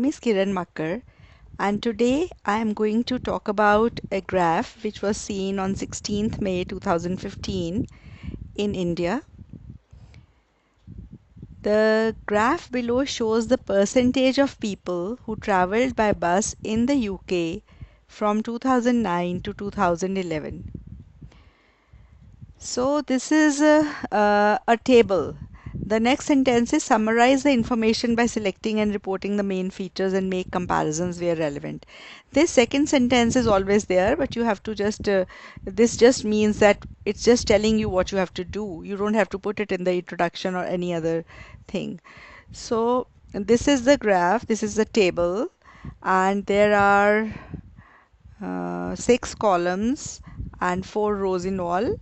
name is Kiran Makkar, and today I am going to talk about a graph which was seen on 16th May 2015 in India. The graph below shows the percentage of people who traveled by bus in the UK from 2009 to 2011. So this is a table. The next sentence is summarize the information by selecting and reporting the main features and make comparisons where relevant. This second sentence is always there, but you have to this just means that it's just telling you what you have to do. You don't have to put it in the introduction or any other thing. So this is the graph, this is the table, and there are 6 columns and 4 rows in all,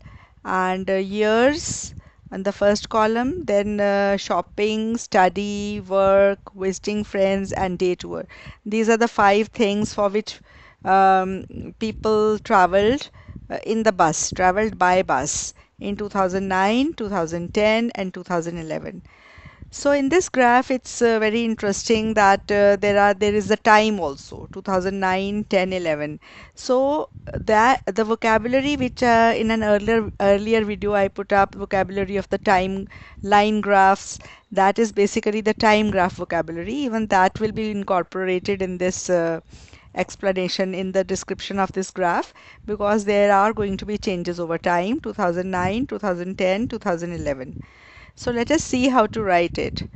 and years on the first column, then shopping, study, work, visiting friends, and day tour. These are the 5 things for which people traveled traveled by bus in 2009, 2010, and 2011. So in this graph, it's very interesting that there is the time also 2009, 10, 11. So that the vocabulary which in an earlier video I put up vocabulary of the time line graphs, that is basically the time graph vocabulary. Even that will be incorporated in this explanation in the description of this graph, because there are going to be changes over time 2009, 2010, 2011. So let us see how to write it.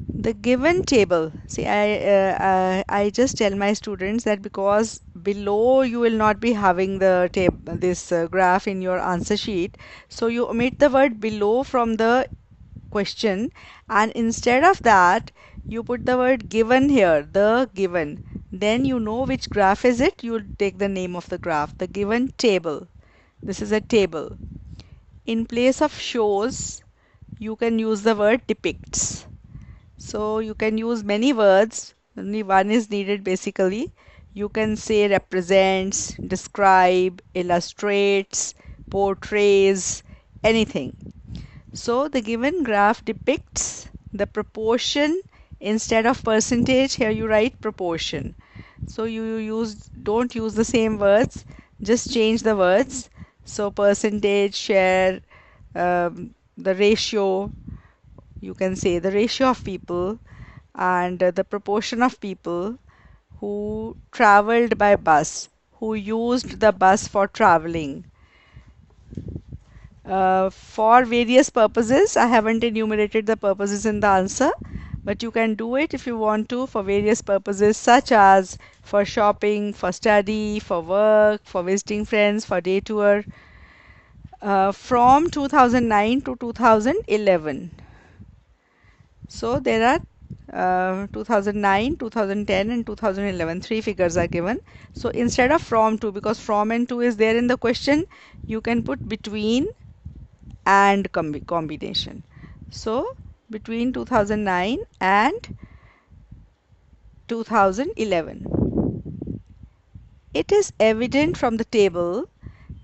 The given table. See, I just tell my students that because below you will not be having the this graph in your answer sheet, so you omit the word below from the question, and instead of that you put the word given here, the given. Then you know which graph is it. You will take the name of the graph, the given table. This is a table. In place of shows, you can use the word depicts. So you can use many words, only one is needed basically. You can say represents, describe, illustrates, portrays, anything. So the given graph depicts the proportion. Instead of percentage, here you write proportion. So don't use the same words, just change the words. So percentage, share, the ratio, you can say the ratio of people, and the proportion of people who traveled by bus, who used the bus for traveling. For various purposes, I haven't enumerated the purposes in the answer, but you can do it if you want to for various purposes, such as for shopping, for study, for work, for visiting friends, for day tour. From 2009 to 2011. So there are 2009, 2010 and 2011. 3 figures are given. So instead of from to, because from and to is there in the question, you can put between and combination. So between 2009 and 2011. It is evident from the table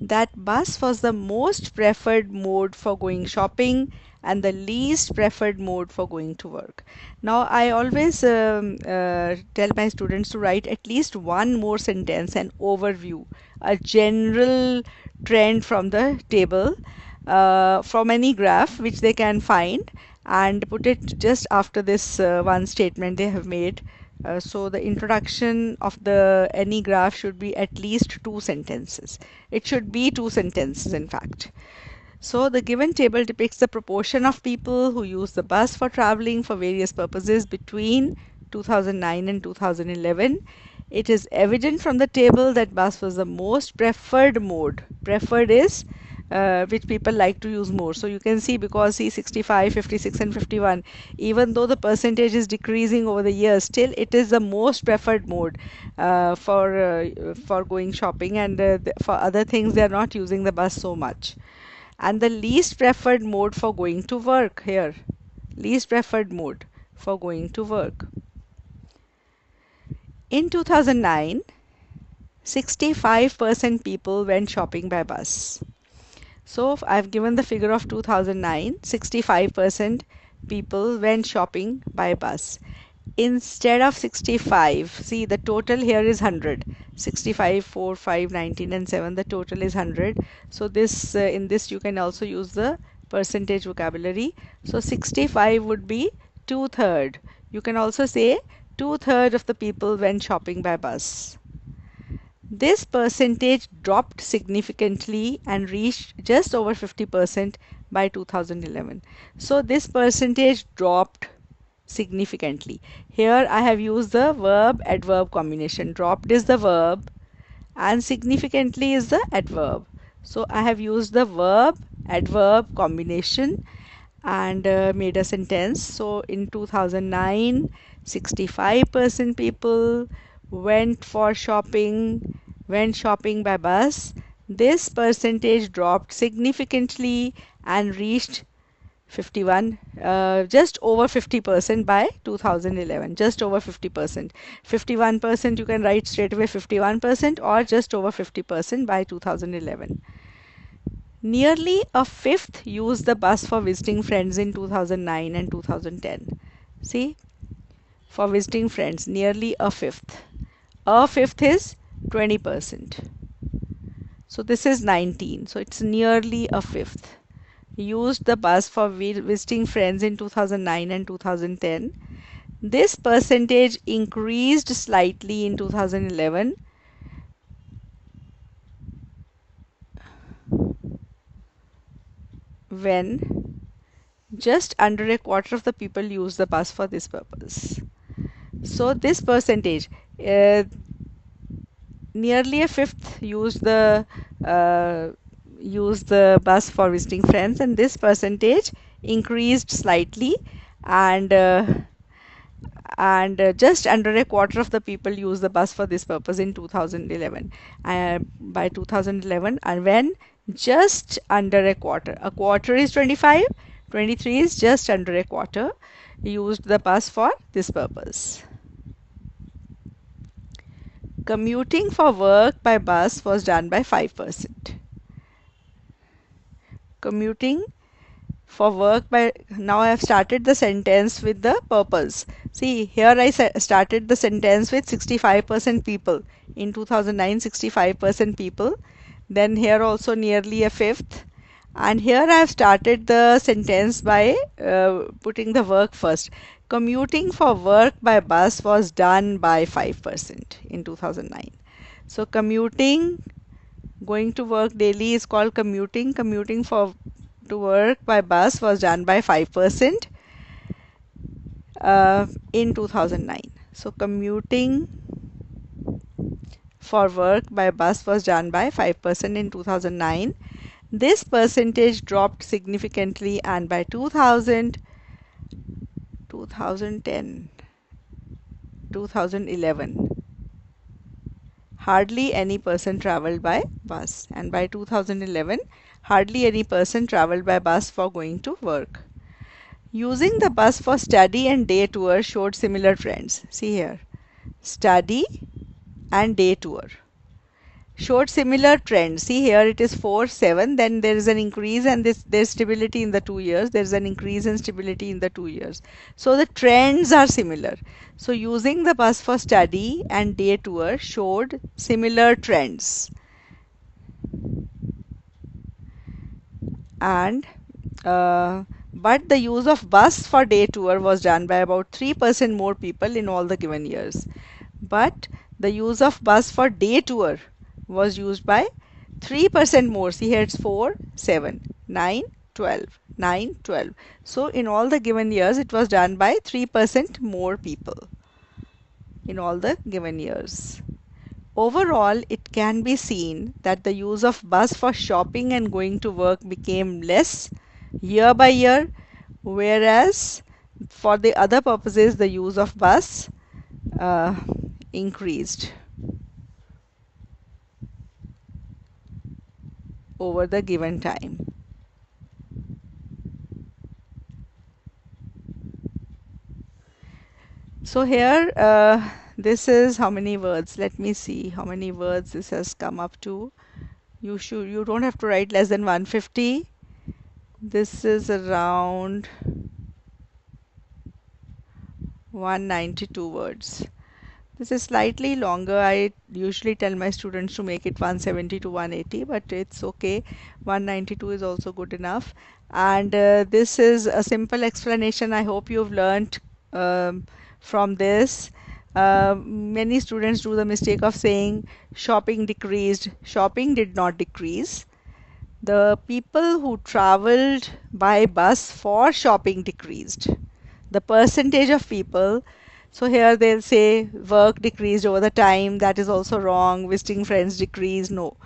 that bus was the most preferred mode for going shopping and the least preferred mode for going to work. Now I always tell my students to write at least one more sentence, an overview, a general trend from the table, from any graph which they can find, and put it just after this one statement they have made. So the introduction of the any graph should be at least 2 sentences. It should be 2 sentences in fact. So the given table depicts the proportion of people who use the bus for traveling for various purposes between 2009 and 2011. It is evident from the table that bus was the most preferred mode. Preferred is which people like to use more. So you can see, because see 65, 56 and 51, even though the percentage is decreasing over the years, still it is the most preferred mode for going shopping, and for other things they are not using the bus so much. And the least preferred mode for going to work here. Least preferred mode for going to work. In 2009, 65% people went shopping by bus. So I've given the figure of 2009, 65% people went shopping by bus. instead of 65, see the total here is 100. 65, 4, 5, 19 and 7, the total is 100. So this in this you can also use the percentage vocabulary. So 65 would be two-third. You can also say two-third of the people went shopping by bus. This percentage dropped significantly and reached just over 50% by 2011. So this percentage dropped significantly. Here I have used the verb adverb combination. Dropped is the verb and significantly is the adverb. So I have used the verb adverb combination and made a sentence. So in 2009, 65% people went shopping by bus. This percentage dropped significantly and reached 51, just over 50% by 2011. Just over 50%. 51% you can write straight away 51% or just over 50% by 2011. Nearly a fifth used the bus for visiting friends in 2009 and 2010. See, for visiting friends, nearly a fifth. A fifth is 20%. So this is 19. So it's nearly a fifth. Used the bus for visiting friends in 2009 and 2010. This percentage increased slightly in 2011 when just under a quarter of the people use the bus for this purpose. So this percentage, uh, nearly a fifth uh, use the bus for visiting friends, and this percentage increased slightly, and just under a quarter of the people use the bus for this purpose in 2011. By 2011, and when just under a quarter is 25, 23 is just under a quarter, used the bus for this purpose. Commuting for work by bus was done by 5%. Commuting for work by, now I have started the sentence with the purpose. See, here I started the sentence with 65% people. In 2009, 65% people. Then here also nearly a fifth. And here I have started the sentence by putting the work first. Commuting for work by bus was done by 5% in 2009. So commuting, going to work daily is called commuting. Commuting for to work by bus was done by 5% in 2009. So commuting for work by bus was done by 5% in 2009. This percentage dropped significantly, and by 2010, 2011, hardly any person traveled by bus, and by 2011 hardly any person traveled by bus for going to work. Using the bus for study and day tour showed similar trends. See here, study and day tour showed similar trends. See here, it is 4, 7, then there is an increase, and there's stability in the 2 years. There's an increase in stability in the 2 years. So the trends are similar. So using the bus for study and day tour showed similar trends. And but the use of bus for day tour was done by about 3% more people in all the given years. But the use of bus for day tour was used by 3% more. See here, it's 4, 7, 9, 12, 9, 12. So in all the given years, it was done by 3% more people in all the given years. Overall, it can be seen that the use of bus for shopping and going to work became less year by year, whereas for the other purposes, the use of bus uh, increased over the given time. So here, this is how many words? Let me see how many words this has come up to. You don't have to write less than 150. This is around 192 words. This is slightly longer. I usually tell my students to make it 170 to 180, but it's okay. 192 is also good enough. And this is a simple explanation. I hope you've learned from this. Many students do the mistake of saying shopping decreased. Shopping did not decrease. The people who traveled by bus for shopping decreased. The percentage of people, so here they'll say work decreased over the time. That is also wrong. Visiting friends decreased. No.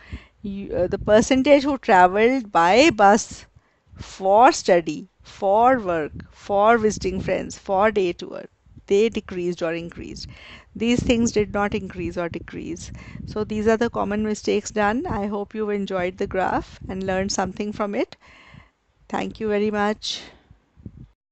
The percentage who traveled by bus for study, for work, for visiting friends, for day tour, they decreased or increased. These things did not increase or decrease. So these are the common mistakes done. I hope you enjoyed the graph and learned something from it. Thank you very much.